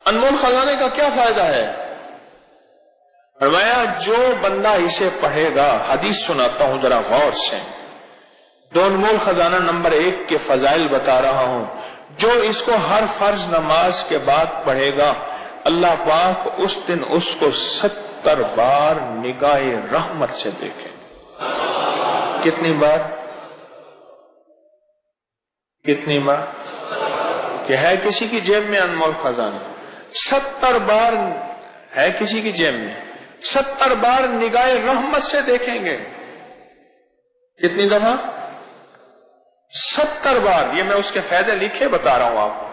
انمول خزانے کا کیا فائدہ ہے؟ فرمایا جو بندہ اسے پڑھے گا، حدیث سناتا ہوں ذرا غور سے، دو انمول خزانہ نمبر 1 کے فضائل بتا رہا ہوں، جو اس کو ہر فرض نماز کے بعد پڑھے گا اللہ پاک اس دن اس کو 70 بار نگاہ رحمت سے دیکھے۔ کتنی بار؟ کتنی بار؟ کہ ہے کسی کی جیب میں انمول خزانہ؟ 70 بار ہے کسی کی جیب میں، 70 بار نگاہ رحمت سے دیکھیں گے۔ کتنی دفعہ؟ 70 بار۔ یہ میں اس کے فائدے لکھے بتا رہا ہوں آپ کو۔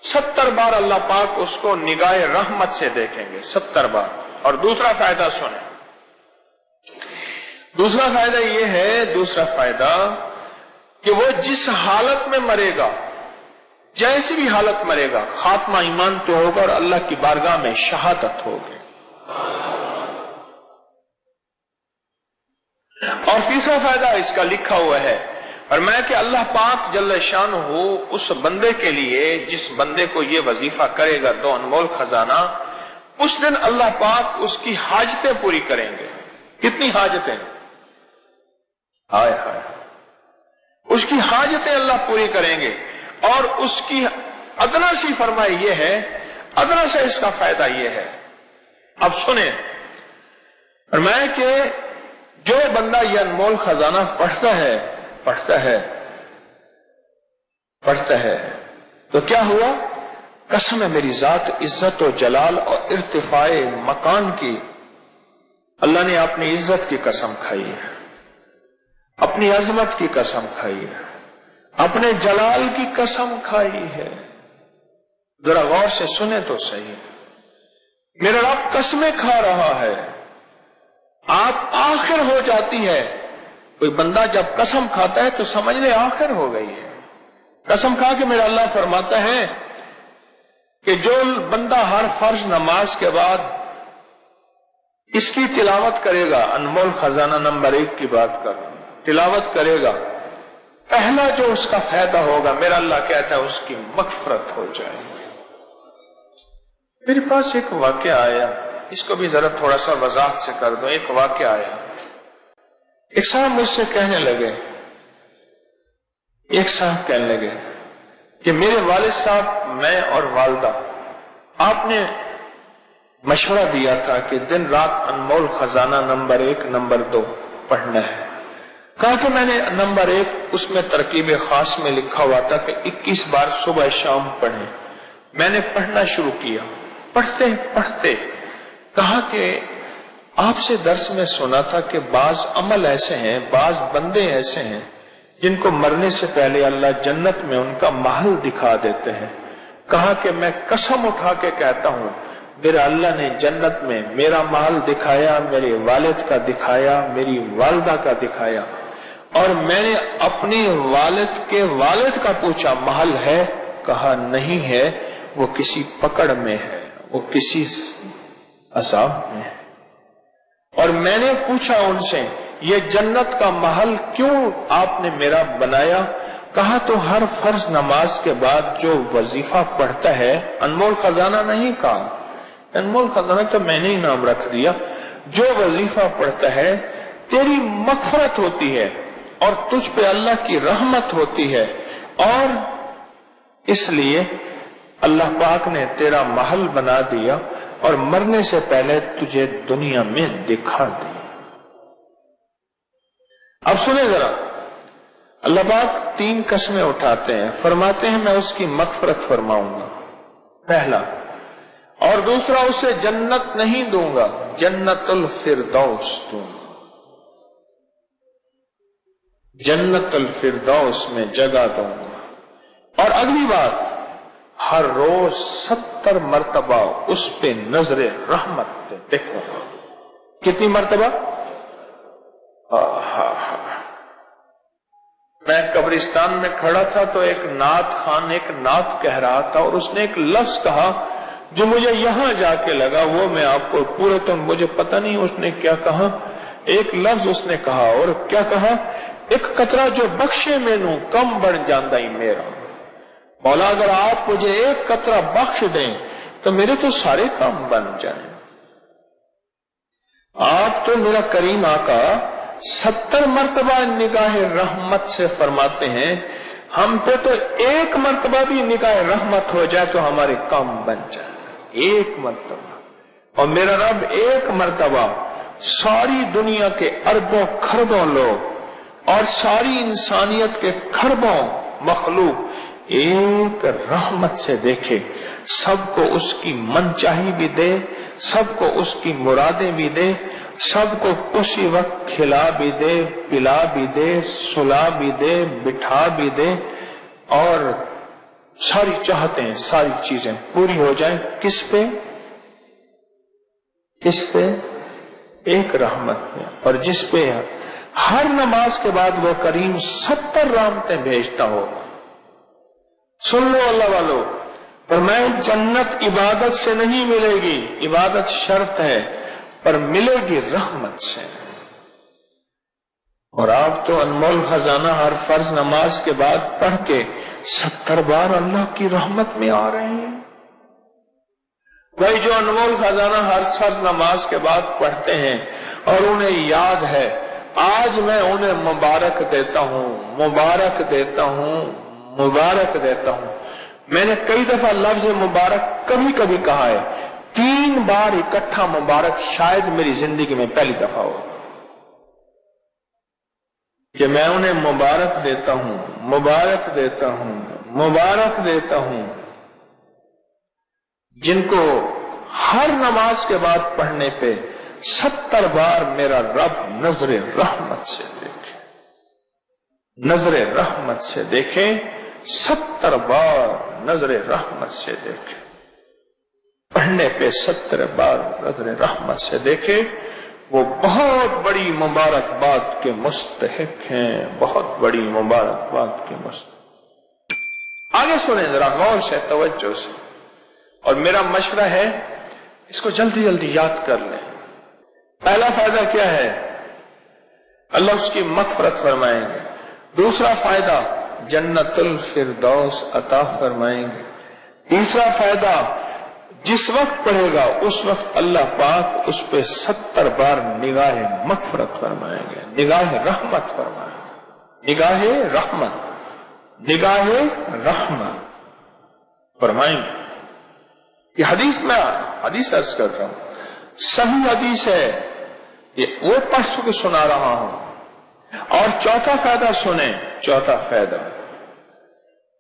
70 بار اللہ پاک اس کو نگاہ رحمت سے دیکھیں گے، 70 بار۔ اور دوسرا فائدہ سنیں، دوسرا فائدہ یہ ہے، دوسرا فائدہ کہ وہ جس حالت میں مرے گا، جیسی بھی حالت مرے گا، خاتمہ ایمان تو ہوگا اور اللہ کی بارگاہ میں شہادت ہوگی۔ اور تیسرا فائدہ اس کا لکھا ہوا ہے، اور میں کہ اللہ پاک جل شانہ اس بندے کے لیے جس بندے کو یہ وظیفہ کرے گا دو انمول خزانہ، اس دن اللہ پاک اس کی حاجتیں پوری کریں گے۔ کتنی حاجتیں؟ ہائے ہائے، اس کی حاجتیں اللہ پوری کریں گے۔ اور اس کی ادنا سی فرمائی یہ ہے، ادنا سے اس کا فائدہ یہ ہے، اب سنیں، فرمایا کہ جو بندہ یہ انمول خزانہ پڑھتا ہے تو کیا ہوا؟ قسم ہے میری ذات عزت و جلال اور ارتفاع مکان کی، اللہ نے اپنی عزت کی قسم کھائی ہے، اپنی عظمت کی قسم کھائی ہے، اپنے جلال کی قسم کھائی ہے۔ ذرا غور سے سنیں تو صحیح، میرا رب قسمیں کھا رہا ہے، آپ آخر ہو جاتی ہے۔ کوئی بندہ جب قسم کھاتا ہے تو سمجھ لے آخر ہو گئی ہے۔ قسم کھا کے میرا اللہ فرماتا ہے کہ جو بندہ ہر فرض نماز کے بعد اس کی تلاوت کرے گا، انمول خزانہ نمبر 1 کی بات کر رہا ہوں، تلاوت کرے گا، پہلا جو اس کا فائدہ ہوگا، میرا اللہ کہتا ہے اس کی مغفرت ہو جائے گی۔ میرے پاس ایک واقعہ آیا، اس کو بھی ذرا تھوڑا سا وضاحت سے کر دوں۔ ایک واقعہ آیا، ایک صاحب مجھ سے کہنے لگے کہ میرے والد صاحب، میں اور والدہ، آپ نے مشورہ دیا تھا کہ دن رات انمول خزانہ نمبر 1 نمبر 2 پڑھنا ہے۔ کہا کہ میں نے نمبر 1 اس میں ترکیب خاص میں لکھا ہوا تھا کہ 21 بار صبح شام پڑھیں۔ میں نے پڑھنا شروع کیا، پڑھتے کہا کہ آپ سے درس میں سنا تھا کہ بعض عمل ایسے ہیں، بعض بندے ایسے ہیں جن کو مرنے سے پہلے اللہ جنت میں ان کا محل دکھا دیتے ہیں۔ کہا کہ میں قسم اٹھا کے کہتا ہوں میرا اللہ نے جنت میں میرا محل دکھایا، میرے والد کا دکھایا، میری والدہ کا دکھایا، اور میں نے اپنے والد کے والد کا پوچھا محل ہے؟ کہا نہیں ہے، وہ کسی پکڑ میں ہے، وہ کسی عذاب میں ہے۔ اور میں نے پوچھا ان سے یہ جنت کا محل کیوں آپ نے میرا بنایا؟ کہا تو ہر فرض نماز کے بعد جو وظیفہ پڑھتا ہے، انمول خزانہ نہیں کہا، انمول خزانہ تو میں نے ہی نام رکھ دیا، جو وظیفہ پڑھتا ہے تیری مغفرت ہوتی ہے اور تجھ پہ اللہ کی رحمت ہوتی ہے، اور اس لیے اللہ پاک نے تیرا محل بنا دیا اور مرنے سے پہلے تجھے دنیا میں دکھا دیا۔ اب سنیں ذرا، اللہ پاک 3 قسمیں اٹھاتے ہیں، فرماتے ہیں میں اس کی مغفرت فرماؤں گا، پہلا، اور دوسرا اسے جنت نہیں دوں گا، جنت الفردوس دوں گا، جنت الفردوس میں جگہ دوں گا، اور اگلی بات ہر روز 70 مرتبہ اس پہ نظر رحمت دیکھوں گا۔ کتنی مرتبہ؟ میں قبرستان میں کھڑا تھا تو ایک نعت خان ایک نعت کہہ رہا تھا، اور اس نے ایک لفظ کہا جو مجھے یہاں جا کے لگا، وہ میں آپ کو پورے تو مجھے پتہ نہیں اس نے کیا کہا، ایک لفظ اس نے کہا، اور کیا کہا؟ ایک قطرہ جو بخشے مینوں کم بن جاندہ ہی میرا۔ مولا اگر آپ مجھے ایک قطرہ بخش دیں تو میرے تو سارے کام بن جائیں۔ آپ تو میرا کریم آقا 70 مرتبہ نگاہ رحمت سے فرماتے ہیں، ہم پہ تو ایک مرتبہ بھی نگاہ رحمت ہو جائے تو ہمارے کام بن جائے، ایک مرتبہ۔ اور میرا رب ایک مرتبہ ساری دنیا کے اربوں کھربوں لوگ اور ساری انسانیت کے کھربوں مخلوق ایک رحمت سے دیکھے، سب کو اس کی منچاہی بھی دے، سب کو اس کی مرادیں بھی دے، سب کو اسی وقت کھلا بھی دے، پلا بھی دے، سلا بھی دے، بٹھا بھی دے، اور ساری چاہتیں ساری چیزیں پوری ہو جائیں۔ کس پہ؟ کس پہ؟ ایک رحمت پہ، اور جس پہ ہر نماز کے بعد وہ کریم 70 رحمتیں بھیجتا ہوگا۔ سن لو اللہ والو، فرمائے جنت عبادت سے نہیں ملے گی، عبادت شرط ہے، پر ملے گی رحمت سے۔ اور آپ تو انمول خزانہ ہر فرض نماز کے بعد پڑھ کے 70 بار اللہ کی رحمت میں آ رہے ہیں۔ بھائی جو انمول خزانہ ہر فرض نماز کے بعد پڑھتے ہیں اور انہیں یاد ہے، آج میں انہیں مبارک دیتا ہوں، مبارک دیتا ہوں، مبارک دیتا ہوں۔ میں نے کئی دفعہ لفظ مبارک کبھی کبھی کہا ہے، 3 بار اکٹھا مبارک شاید میری زندگی میں پہلی دفعہ ہو کہ میں انہیں مبارک دیتا ہوں، مبارک دیتا ہوں، مبارک دیتا ہوں، جن کو ہر نماز کے بعد پڑھنے پہ 70 بار میرا رب نظر رحمت سے دیکھے، نظر رحمت سے دیکھے، 70 بار نظر رحمت سے دیکھے، پڑھنے پہ 70 بار نظر رحمت سے دیکھے، وہ بہت بڑی مبارکباد کے مستحق ہیں، بہت بڑی مبارکباد کے مستحق۔ آگے سنیں ذرا غور سے، توجہ سے، اور میرا مشورہ ہے اس کو جلدی جلدی یاد کر لیں۔ پہلا فائدہ کیا ہے؟ اللہ اس کی مغفرت فرمائیں گے۔ دوسرا فائدہ جنت الفردوس عطا فرمائیں گے۔ تیسرا فائدہ جس وقت پڑھے گا اس وقت اللہ پاک اس پہ 70 بار نگاہ مغفرت فرمائیں گے، نگاہ رحمت فرمائیں گے، نگاہ رحمت، نگاہ رحمت فرمائیں گے۔ یہ حدیث میں حدیث عرض کر رہا ہوں، صحیح حدیث ہے، یہ وہ پڑھ کے سنا رہا ہوں۔ اور چوتھا فائدہ سنیں، چوتھا فائدہ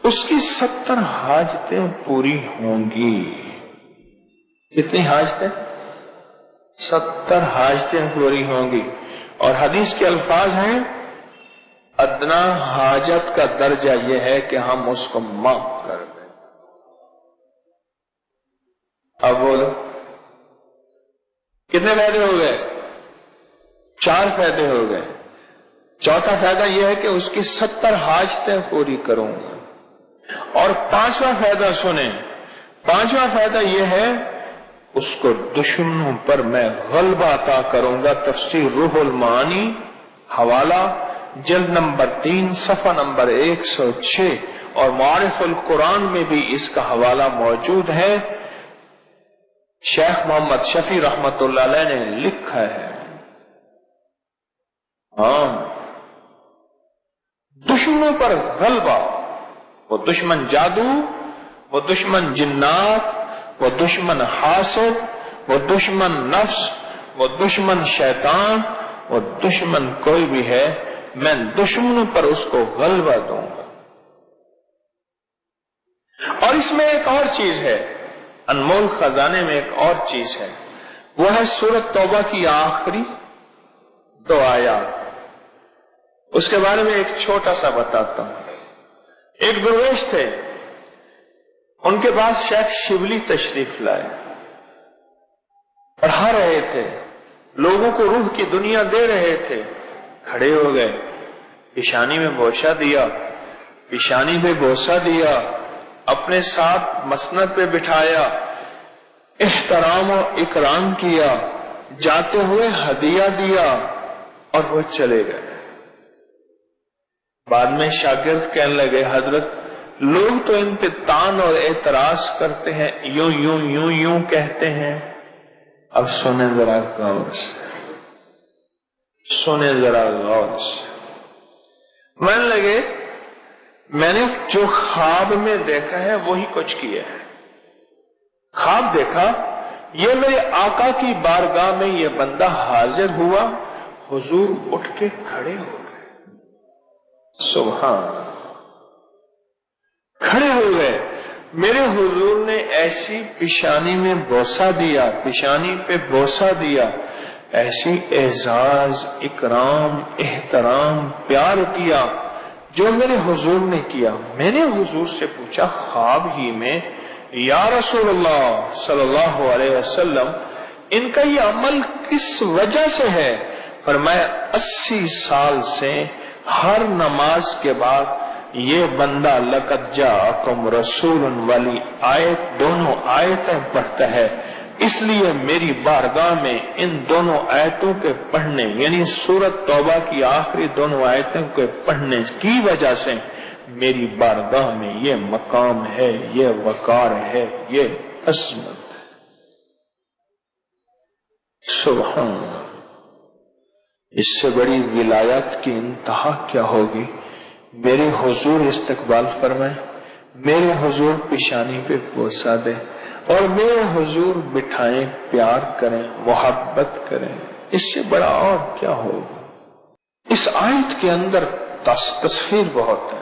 اس کی 70 حاجتیں پوری ہوں گی۔ کتنی حاجتیں؟ 70 حاجتیں پوری ہوں گی۔ اور حدیث کے الفاظ ہیں، ادنا حاجت کا درجہ یہ ہے کہ ہم اس کو معاف کر دیں۔ اب بولو کتنے فائدے ہو گئے؟ 4 فائدے ہو گئے۔ چوتھا فائدہ یہ ہے کہ اس کی 70 حاجتیں پوری کروں گا۔ اور 5واں فائدہ سنیں، 5واں فائدہ یہ ہے اس کو دشمنوں پر میں غلبہ عطا کروں گا۔ تفسیر روح المعانی، حوالہ جلد نمبر 3 صفحہ نمبر 106، اور معارف القرآن میں بھی اس کا حوالہ موجود ہے۔ شیخ محمد شفیع رحمت اللہ علیہ نے لکھا ہے۔ دشمنوں پر غلبہ، وہ دشمن جادو، وہ دشمن جنات، وہ دشمن حاسد، وہ دشمن نفس، وہ دشمن شیطان، وہ دشمن کوئی بھی ہے، میں دشمنوں پر اس کو غلبہ دوں گا۔ اور اس میں ایک اور چیز ہے، انمول خزانے میں ایک اور چیز ہے، وہ ہے سورۃ توبہ کی آخری 2 آیات۔ اس کے بارے میں ایک چھوٹا سا بتاتا ہوں۔ ایک درویش تھے، ان کے پاس شیخ شبلی تشریف لائے، پڑھا رہے تھے، لوگوں کو روح کی دنیا دے رہے تھے۔ کھڑے ہو گئے، پیشانی میں بوسہ دیا، پیشانی پہ بوسہ دیا، اپنے ساتھ مسند پہ بٹھایا، احترام و اکرام کیا، جاتے ہوئے ہدیہ دیا، اور وہ چلے گئے۔ بعد میں شاگرد کہنے لگے، حضرت لوگ تو ان پہ تان اور اعتراض کرتے ہیں، یوں یوں یوں یوں کہتے ہیں۔ اب سنیں ذرا غور سے، سنیں ذرا غور سے۔ من لگے میں نے جو خواب میں دیکھا ہے وہی کچھ کیا ہے۔ خواب دیکھا یہ میرے آقا کی بارگاہ میں یہ بندہ حاضر ہوا، حضور اٹھ کے کھڑے ہو گئے، سبحان، کھڑے ہو گئے۔ میرے حضور نے ایسی پیشانی میں بوسہ دیا، پیشانی پہ بوسہ دیا، ایسی اعزاز، اکرام، احترام، پیار کیا جو میرے حضور نے کیا۔ میں نے حضور سے پوچھا خواب ہی میں، یا رسول اللہ صلی اللہ علیہ وسلم ان کا یہ عمل کس وجہ سے ہے؟ فرمایا 80 سال سے ہر نماز کے بعد یہ بندہ لقد جاءکم رسول والی آیت، دونوں آیتیں پڑھتا ہے، اس لیے میری بارگاہ میں ان دونوں آیتوں کے پڑھنے، یعنی سورۃ توبہ کی آخری دونوں آیتوں کے پڑھنے کی وجہ سے میری بارگاہ میں یہ مقام ہے، یہ وقار ہے، یہ عظمت ہے۔ سبحان اللہ، اس سے بڑی ولایت کی انتہا کیا ہوگی؟ میرے حضور استقبال فرمائیں، میرے حضور پیشانی پہ بوسہ دے، اور میرے حضور بٹھائیں، پیار کریں، محبت کریں، اس سے بڑا اور کیا ہوگا؟ اس آیت کے اندر تصویر بہت ہے،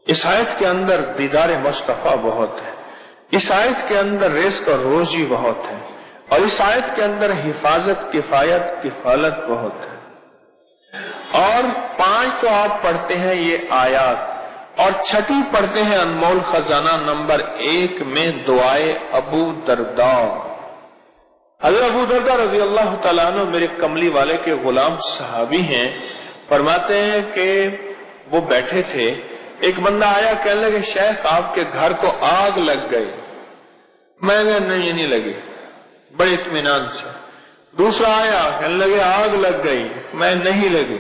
اس آیت کے اندر دیدار مصطفیٰ بہت ہے، اس آیت کے اندر رزق اور روزی بہت ہے، اور اس آیت کے اندر حفاظت، کفایت، کفالت بہت ہے۔ اور 5 تو آپ پڑھتے ہیں یہ آیات، اور 6 پڑھتے ہیں انمول خزانہ نمبر 1 میں دعائے ابو درداء۔ حضرت ابو درداء رضی اللہ تعالیٰ عنہ میرے کملی والے کے غلام صحابی ہیں، فرماتے ہیں کہ وہ بیٹھے تھے، ایک بندہ آیا، کہنے لگے شیخ آپ کے گھر کو آگ لگ گئی۔ میں نے نہیں، یہ نہیں لگی، بڑے اطمینان سے۔ دوسرا آیا، کہنے لگے آگ لگ گئی، میں نہیں لگی۔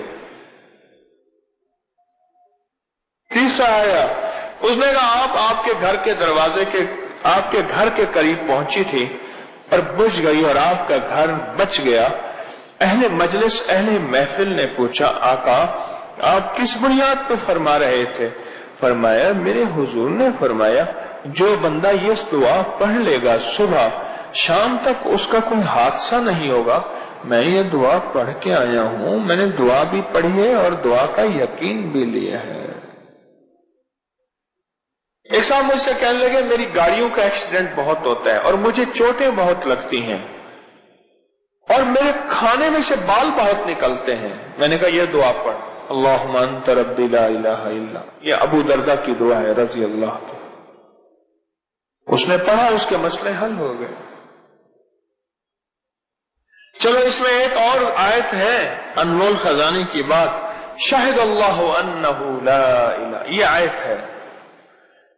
تیسرا آیا، اس نے کہا آپ کے گھر کے دروازے کے، آپ کے گھر کے قریب پہنچی تھی اور بجھ گئی اور آپ کا گھر بچ گیا۔ اہل مجلس، اہل محفل نے پوچھا آقا آپ کس بنیاد پہ فرما رہے تھے؟ فرمایا میرے حضور نے فرمایا جو بندہ یہ دعا پڑھ لے گا صبح شام تک اس کا کوئی حادثہ نہیں ہوگا۔ میں یہ دعا پڑھ کے آیا ہوں، میں نے دعا بھی پڑھی ہے اور دعا کا یقین بھی لیا ہے۔ ایک صاحب مجھ سے کہنے لگے میری گاڑیوں کا ایکسیڈنٹ بہت ہوتا ہے اور مجھے چوٹیں بہت لگتی ہیں اور میرے کھانے میں سے بال بہت نکلتے ہیں۔ میں نے کہا یہ دعا پڑھ، اللہم انت ربی لا الہ الا، یہ ابو درداء کی دعا ہے رضی اللہ عنہ۔ اس نے پڑھا، اس کے مسئلے حل ہو گئے۔ چلو اس میں ایک اور آیت ہے انمول خزانے کی بات، شاہد اللہ انہ لا الہ، یہ آیت ہے،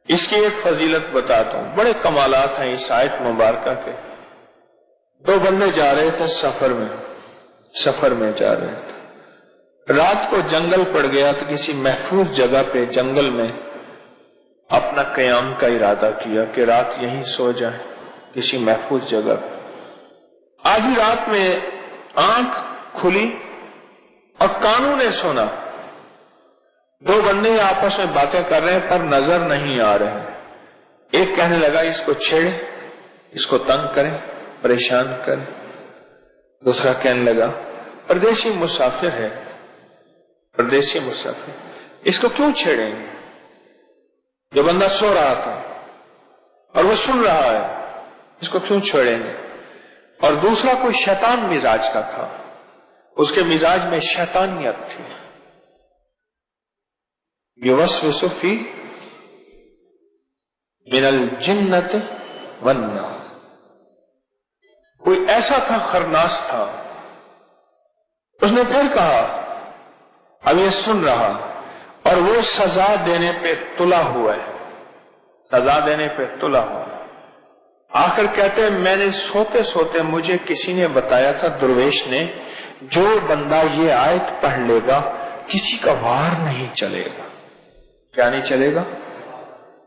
اس کی ایک فضیلت بتاتا ہوں، بڑے کمالات ہیں اس آیت مبارکہ کے۔ 2 بندے جا رہے تھے سفر میں جا رہے تھے، رات کو جنگل پڑ گیا تو کسی محفوظ جگہ پہ جنگل میں اپنا قیام کا ارادہ کیا کہ رات یہیں سو جائیں کسی محفوظ جگہ پہ۔ آدھی رات میں آنکھ کھلی اور کانوں نے سنا 2 بندے آپس میں باتیں کر رہے ہیں پر نظر نہیں آ رہے ہیں۔ ایک کہنے لگا اس کو چھیڑے، اس کو تنگ کریں، پریشان کریں۔ دوسرا کہنے لگا پردیسی مسافر ہے، پردیسی مسافر، اس کو کیوں چھیڑیں گے؟ جو بندہ سو رہا تھا اور وہ سن رہا ہے، اس کو کیوں چھیڑیں گے؟ اور دوسرا کوئی شیطان مزاج کا تھا، اس کے مزاج میں شیطانیت تھی، یوسوس فی من الجنۃ والناس، کوئی ایسا تھا خرناس تھا۔ اس نے پھر کہا، اب یہ سن رہا اور وہ سزا دینے پہ تلا ہوا ہے، سزا دینے پہ تلا ہوا۔ آخر کہتے ہیں میں نے سوتے سوتے مجھے کسی نے بتایا تھا، درویش نے، جو بندہ یہ آیت پڑھ لے گا کسی کا وار نہیں چلے گا۔ کیا نہیں چلے گا؟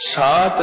7